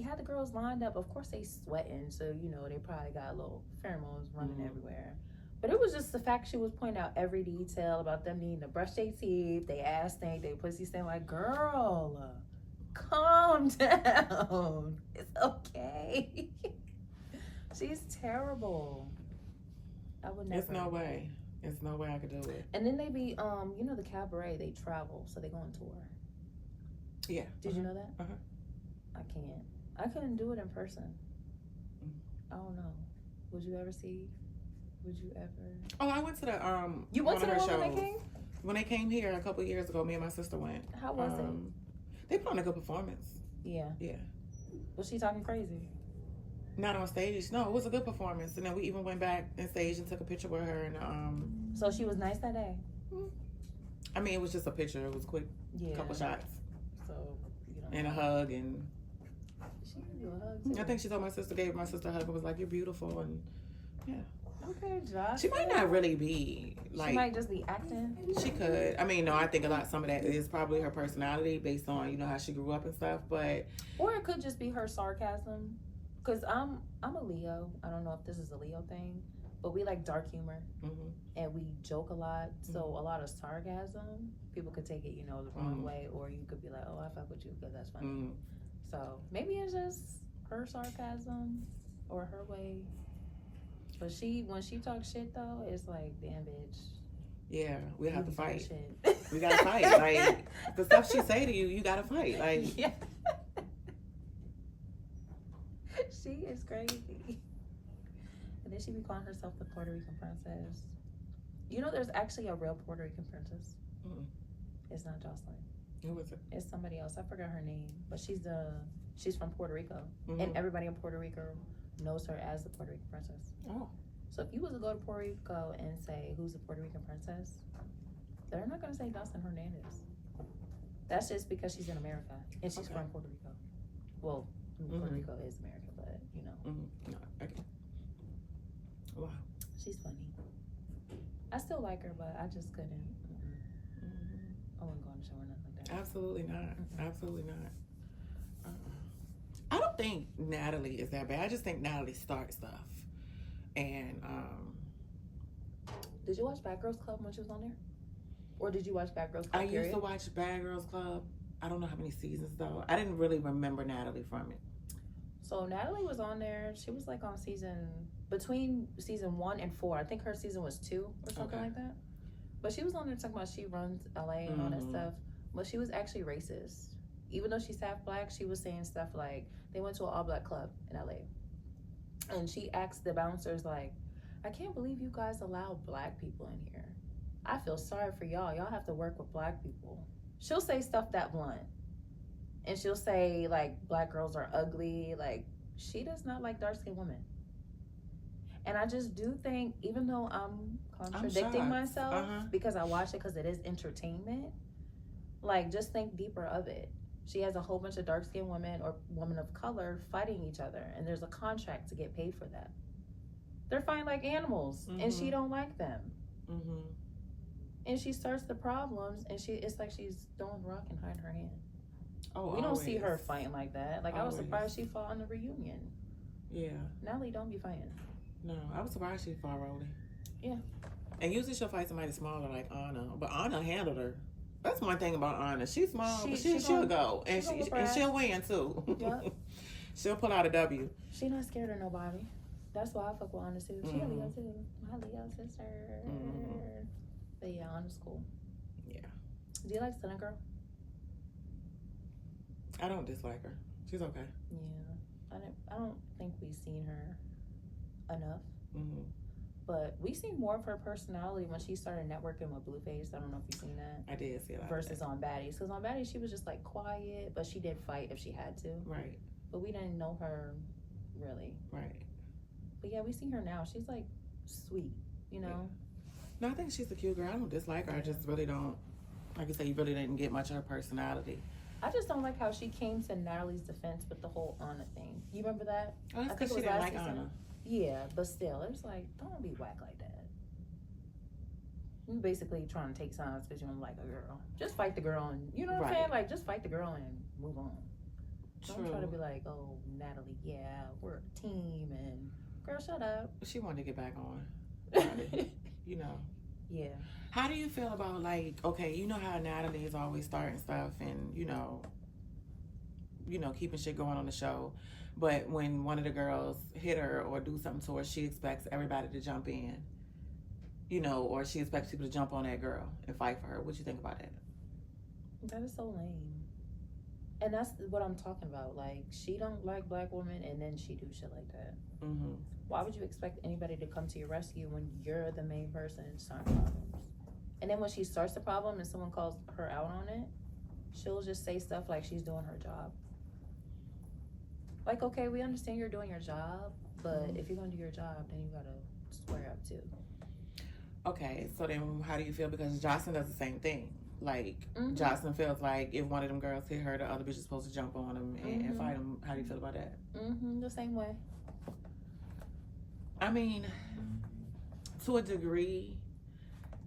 had the girls lined up. Of course, they sweating, so, you know, they probably got little pheromones running everywhere. But it was just the fact she was pointing out every detail about them needing to brush their teeth, they ass stink, they pussy stink. Like, girl, calm down. It's okay. She's terrible. I would never. It's no way. It's no way I could do it. And then they be, you know, the cabaret, they travel, so they go on tour. Yeah. Did you know that? Uh-huh. I can't. I couldn't do it in person. I don't know. Would you ever? Oh, I went to the You went to the one when they came? When they came here a couple of years ago, me and my sister went. How was it? They put on a good performance. Yeah. Yeah. Was she talking crazy? Not on stage. No, it was a good performance. And then we even went back on stage and took a picture with her. And So she was nice that day? I mean, it was just a picture. It was quick. Yeah. Couple shots. So, you know. And a hug. And She gave you a hug too. I think she told my sister, gave my sister a hug and was like, "You're beautiful." And yeah. Okay, Josh. She might not really be like. She might just be acting. She could. I mean, no, I think some of that is probably her personality based on, you know, how she grew up and stuff. But or it could just be her sarcasm. Cause I'm a Leo. I don't know if this is a Leo thing, but we like dark humor and we joke a lot. So a lot of sarcasm, people could take it, you know, the wrong way, or you could be like, "Oh, I fuck with you because that's funny." So maybe it's just her sarcasm or her way. But when she talks shit though, it's like, damn bitch. Yeah, we have to fight. Shit. We gotta fight. Like the stuff she say to you, you gotta fight. Like yeah. She is crazy. And then she be calling herself the Puerto Rican princess. You know, there's actually a real Puerto Rican princess. It's not Jocelyn. Who is it? It's somebody else. I forgot her name, but she's from Puerto Rico, and everybody in Puerto Rico knows her as the Puerto Rican princess. Oh. So if you was to go to Puerto Rico and say, "Who's the Puerto Rican princess?" they're not gonna say Jocelyn Hernandez. That's just because she's in America and she's from Puerto Rico. Well, Puerto Rico is America, but you know. No, okay. Wow. She's funny. I still like her, but I just couldn't. I wouldn't go on the show or nothing like that. Absolutely not. Absolutely not. I don't think Natalie is that bad. I just think Natalie starts stuff. And did you watch Bad Girls Club when she was on there? Or did you watch Bad Girls Club? I used to watch Bad Girls Club. I don't know how many seasons though. I didn't really remember Natalie from it. So Natalie was on there. She was like on between season 1 and 4. I think her season was 2 or something like that. But she was on there talking about she runs LA and all that stuff. But she was actually racist. Even though she's half black, she was saying stuff like they went to an all-black club in LA. And she asked the bouncers like, "I can't believe you guys allow black people in here. I feel sorry for y'all. Y'all have to work with black people." She'll say stuff that blunt. And she'll say like black girls are ugly. Like she does not like dark-skinned women. And I just do think, even though I'm contradicting myself because I watch it because it is entertainment, like just think deeper of it. She has a whole bunch of dark-skinned women or women of color fighting each other, and there's a contract to get paid for that. They're fighting like animals, and she don't like them. And she starts the problems, and it's like she's throwing a rock and hiding her hand. Oh, we don't see her fighting like that. Like I was surprised she fought on the reunion. Yeah. Natalie don't be fighting. No, I was surprised she fought Rolly. Yeah. And usually she'll fight somebody smaller like Anna, but Anna handled her. That's one thing about Anna. She's small, but she'll go, and she'll win too. Yep. She'll pull out a W. She not scared of nobody. That's why I fuck with Anna too. She a Leo too. My Leo sister. But yeah, Anna's cool. Yeah. Do you like Stunner Girl? I don't dislike her. She's okay. Yeah. I don't think we've seen her enough. But we seen more of her personality when she started networking with Blueface. I don't know if you've seen that. I did see a lot. Versus on Baddies. Because on Baddies, she was just like quiet, but she did fight if she had to. Right. But we didn't know her really. Right. But yeah, we see her now. She's like sweet, you know? Yeah. No, I think she's a cute girl. I don't dislike her. I just really don't, like you said, you really didn't get much of her personality. I just don't like how she came to Natalie's defense with the whole Anna thing. You remember that? Oh, that's because she didn't like Anna. Yeah, but still, it's like, don't be whack like that. You basically trying to take signs because you don't like a girl. Just fight the girl, and you know what I'm Right. saying? Like, just fight the girl and move on. Don't try to True. be like, oh, Natalie, yeah, we're a team, and girl, shut up. She wanted to get back on. You know. Yeah. How do you feel about, like, okay, you know how Natalie is always starting stuff and, you know, keeping shit going on the show. But when one of the girls hit her or do something to her, she expects everybody to jump in, you know, or she expects people to jump on that girl and fight for her. What you think about that? That is so lame. And that's what I'm talking about. Like, she don't like black women, and then she do shit like that. Mm-hmm. Why would you expect anybody to come to your rescue when you're the main person starting problems? And then when she starts the problem and someone calls her out on it, she'll just say stuff like she's doing her job. Like, okay, we understand you're doing your job, but if you're gonna do your job, then you gotta square up too. Okay, so then how do you feel? Because Jocelyn does the same thing. Like, Jocelyn feels like if one of them girls hit her, the other bitch is supposed to jump on them and fight them. How do you feel about that? The same way. I mean, to a degree,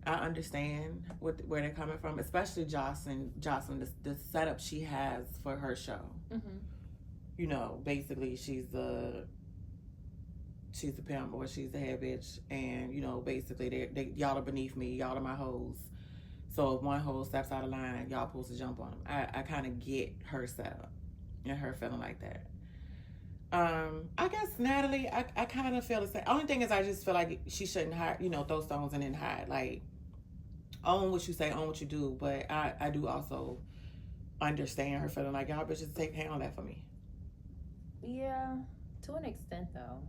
I understand where they're coming from, especially Jocelyn, the setup she has for her show. You know, basically she's the pimp or she's the head bitch, and you know, basically y'all are beneath me, y'all are my hoes. So if one hoe steps out of line, y'all supposed to jump on them. I kind of get her setup and her feeling like that. I guess Natalie, I kind of feel the same. Only thing is, I just feel like she shouldn't hide, you know, throw stones and then hide. Like, own what you say, own what you do. But I do also understand her feeling like, y'all bitches handle that for me. Yeah, to an extent though.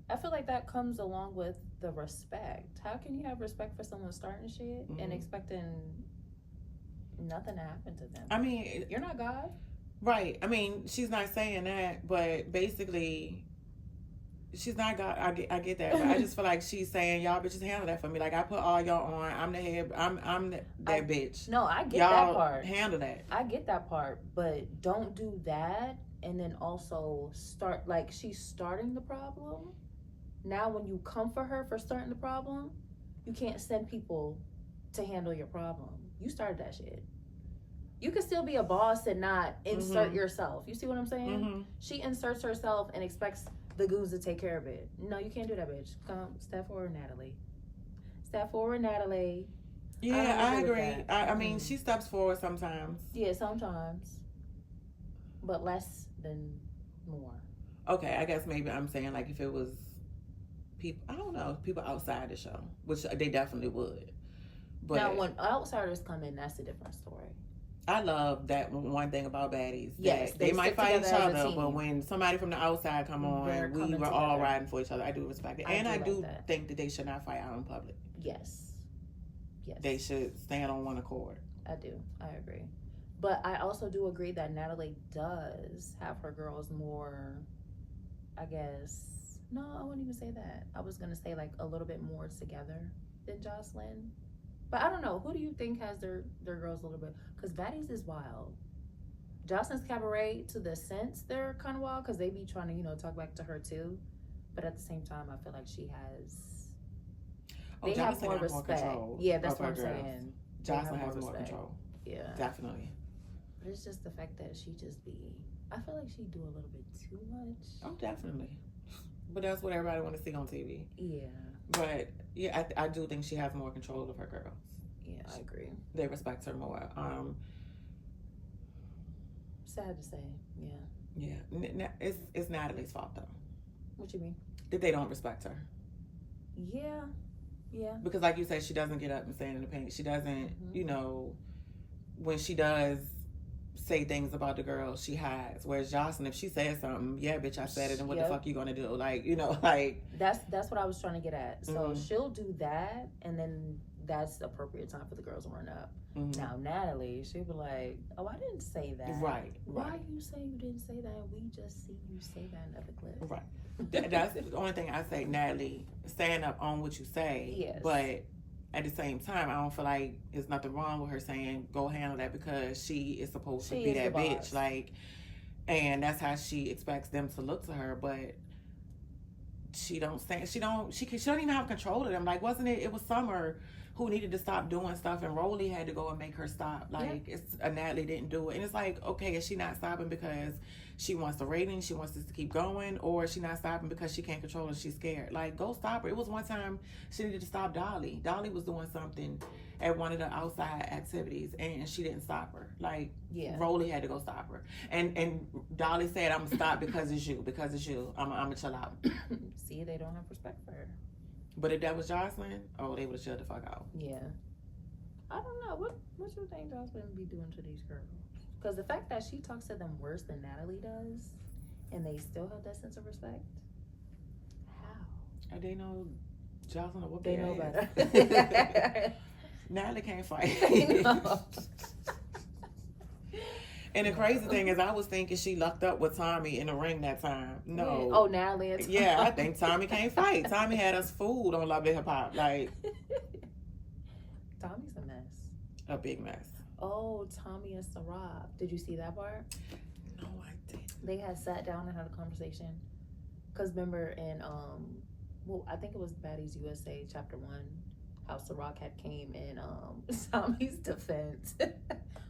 I feel like that comes along with the respect. How can you have respect for someone starting shit and expecting nothing to happen to them? I mean, you're not God. Right. I mean, she's not saying that, but basically, she's not God. I get that. But I just feel like she's saying, y'all bitches handle that for me. Like, I put all y'all on. I'm the head. I'm that bitch. No, I get y'all that part. Handle that. I get that part, but don't do that and then also start, like, she's starting the problem. Now when you come for her for starting the problem, you can't send people to handle your problem. You started that shit. You can still be a boss and not insert yourself. You see what I'm saying? She inserts herself and expects the goons to take care of it. No, you can't do that, bitch. Come, step forward, Natalie. Step forward, Natalie. Yeah, I agree. I mean, she steps forward sometimes. Yeah, sometimes. But less than more. Okay, I guess maybe I'm saying, like, if it was people, I don't know, people outside the show, which they definitely would. But now, when outsiders come in, that's a different story. I love that one thing about Baddies. Yes, they might fight each other, but when somebody from the outside come on, we were all riding for each other. I do respect it. And I do think that they should not fight out in public. Yes. They should stand on one accord. I do. I agree. But I also do agree that Natalie does have her girls more, I guess, no, I wouldn't even say that. I was going to say, like, a little bit more together than Jocelyn. But I don't know. Who do you think has their girls a little bit? Because Baddies is wild. Jocelyn's Cabaret, to the sense, they're kind of wild because they be trying to, you know, talk back to her too. But at the same time, I feel like she has... They have more respect. Yeah, that's what I'm saying. Jocelyn has more control. Yeah. Definitely. But it's just the fact that she just be... I feel like she do a little bit too much. Oh, definitely. But that's what everybody want to see on TV. Yeah. But yeah, I do think she has more control of her girls. Yeah, I agree. They respect her more. Sad to say, yeah. Yeah, it's Natalie's fault though. What you mean? That they don't respect her. Yeah. Because like you said, she doesn't get up and stand in the paint. She doesn't, you know, when she does say things about the girl, she hides. Whereas Jocelyn, if she says something, yeah, bitch, I said it, and what the fuck you gonna do? Like, you know, like that's what I was trying to get at. So she'll do that, and then that's the appropriate time for the girls to run up. Now Natalie, she'll be like, "Oh, I didn't say that. Right. Why you say you didn't say that? We just see you say that in other clips." Right. That's the only thing I say. Natalie, stand up on what you say. Yes. But at the same time, I don't feel like there's nothing wrong with her saying, go handle that, because she is supposed to be that bitch. Like, and that's how she expects them to look to her. But she don't stand. She don't even have control of them. Like, wasn't it? It was Summer who needed to stop doing stuff, and Rolly had to go and make her stop. Like, it's Natalie didn't do it, and it's like, okay, is she not stopping because she wants the ratings, she wants this to keep going, or is she not stopping because she can't control it, she's scared? Like, go stop her. It was one time she needed to stop Dolly. Dolly was doing something at one of the outside activities, and she didn't stop her. Like, Rolly had to go stop her, and Dolly said, "I'm gonna stop because it's you. Because it's you. I'm gonna chill out." See, they don't have respect for her. But if that was Jocelyn, oh, they would have chilled the fuck out. Yeah. I don't know. What you think Jocelyn be doing to these girls? Because the fact that she talks to them worse than Natalie does, and they still have that sense of respect. How? They know Jocelyn will whoop They their know ass. better. Natalie can't fight. And the crazy thing is, I was thinking she lucked up with Tommy in the ring that time. No. Oh, Natalie and Tommy. Yeah, I think Tommy can't fight. Tommy had us fooled on Love and Hip Hop. Like, Tommy's a mess. A big mess. Oh, Tommy and Sarab. Did you see that part? No, I didn't. They had sat down and had a conversation. Because remember in, I think it was Baddies USA Chapter 1, how Ciroc had came in Tommy's defense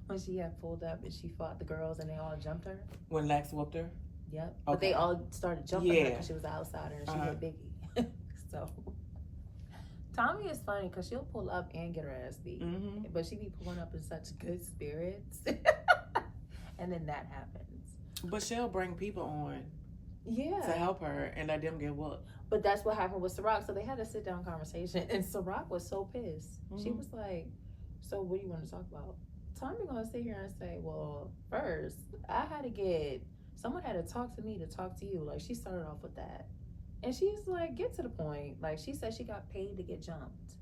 when she had pulled up and she fought the girls and they all jumped her. When Lex whooped her? Yep. Okay. But they all started jumping her because she was an outsider and she hit Biggie. So Tommy is funny because she'll pull up and get her ass beat. Mm-hmm. But she be pulling up in such good spirits. And then that happens. But she'll bring people on. Yeah. To help her and let them get whooped. But that's what happened with Ciroc. So they had a sit down conversation and Ciroc was so pissed. Mm-hmm. She was like, so what do you want to talk about? Tommy gonna sit here and say, well, first, someone had to talk to me to talk to you. Like, she started off with that. And she's like, get to the point. Like, she said she got paid to get jumped.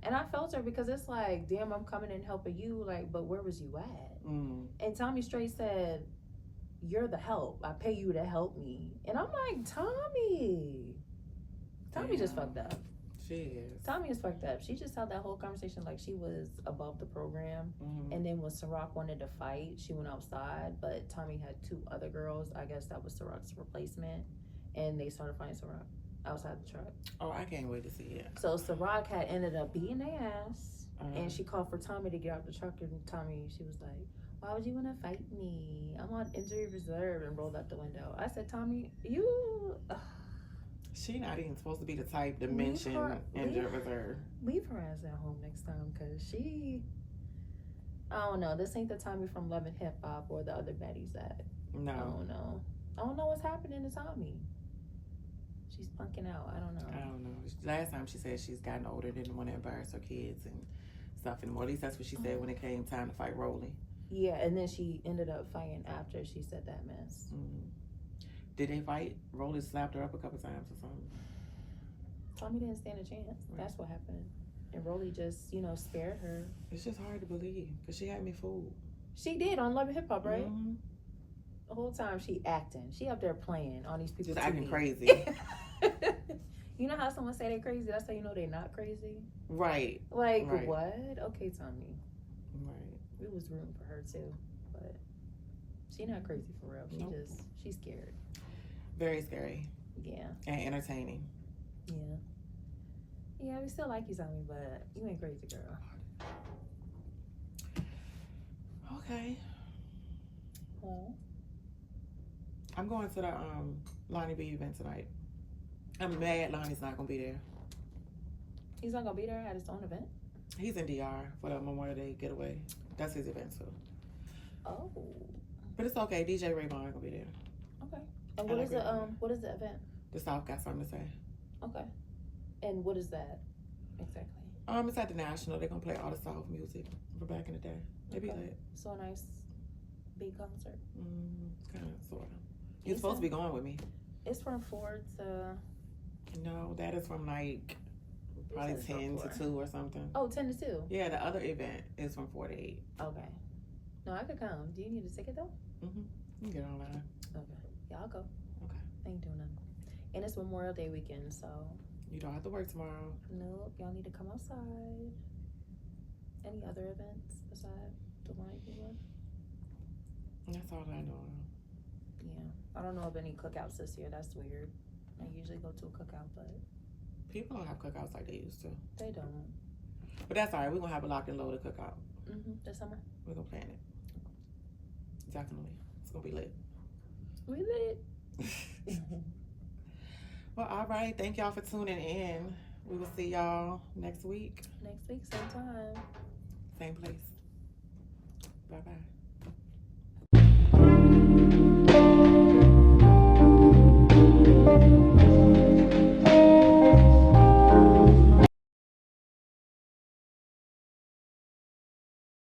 And I felt her because it's like, damn, I'm coming in helping you. Like, but where was you at? Mm. And Tommy straight said, you're the help. I pay you to help me. And I'm like, Tommy just fucked up. She is. Tommy is fucked up. She just held that whole conversation like she was above the program. Mm-hmm. And then when Ciroc wanted to fight, she went outside. But Tommy had 2 other girls. I guess that was Ciroc's replacement. And they started fighting Ciroc outside the truck. Oh, I can't wait to see it. So Ciroc had ended up beating their ass. And she called for Tommy to get out the truck. And Tommy, she was like, why would you want to fight me? I'm on injury reserve, and rolled out the window. I said, Tommy, you... She not even supposed to be the type to mention injury reserve. Leave her ass at home next time, because she... I don't know. This ain't the Tommy from Love and Hip Hop or the other Baddies that... No. I don't know. I don't know what's happening to Tommy. She's punking out. I don't know. Last time she said she's gotten older, didn't want to embarrass her kids and stuff anymore. At least that's what she said when it came time to fight Rolly. Yeah, and then she ended up fighting after she said that mess. Mm-hmm. Did they fight? Rolly slapped her up a couple times or something. Tommy didn't stand a chance. Right. That's what happened. And Rolly just, spared her. It's just hard to believe because she had me fooled. She did on Love and Hip Hop, right? Mm-hmm. The whole time she acting. She up there playing on these people. Just acting crazy. You know how someone say they crazy? That's how you know they not crazy. Right. Like, right. What? Okay, Tommy. Right. We was rooting for her too, but she not crazy for real. She's scared. Very scary. Yeah. And entertaining. Yeah. Yeah, we still like you, Tommy, but you ain't crazy, girl. Okay. Well, I'm going to the Lonnie B event tonight. I'm mad Lonnie's not gonna be there. He's not gonna be there at his own event? He's in DR for the Memorial Day getaway. That's his event too. Oh. But it's okay. DJ Raybon gonna be there. Okay. And what is the event? The South got something to say. Okay. And what is that exactly? It's at the National. They're gonna play all the South music from back in the day. They be lit. So a nice big concert. Kind of, sort of. You're supposed to be going with me. It's from 4 to... No, that is from like probably 10 to 2 or something. Oh, 10 to 2? Yeah, the other event is from 4 to 8. Okay. No, I could come. Do you need a ticket though? Mm-hmm. You can get online. Okay. Yeah, I'll go. Okay. I ain't doing nothing. And it's Memorial Day weekend, so... You don't have to work tomorrow. Nope. Y'all need to come outside. Any other events besides the one you were? That's all I know. Yeah. I don't know of any cookouts this year. That's weird. I usually go to a cookout, but People don't have cookouts like they used to. they don't. But that's all right. We're going to have a Locked and Loaded cookout. This summer. We're going to plan it. Definitely. It's going to be lit. We lit. Well, all right. Thank y'all for tuning in. We will see y'all next week. Next week, same time. Same place.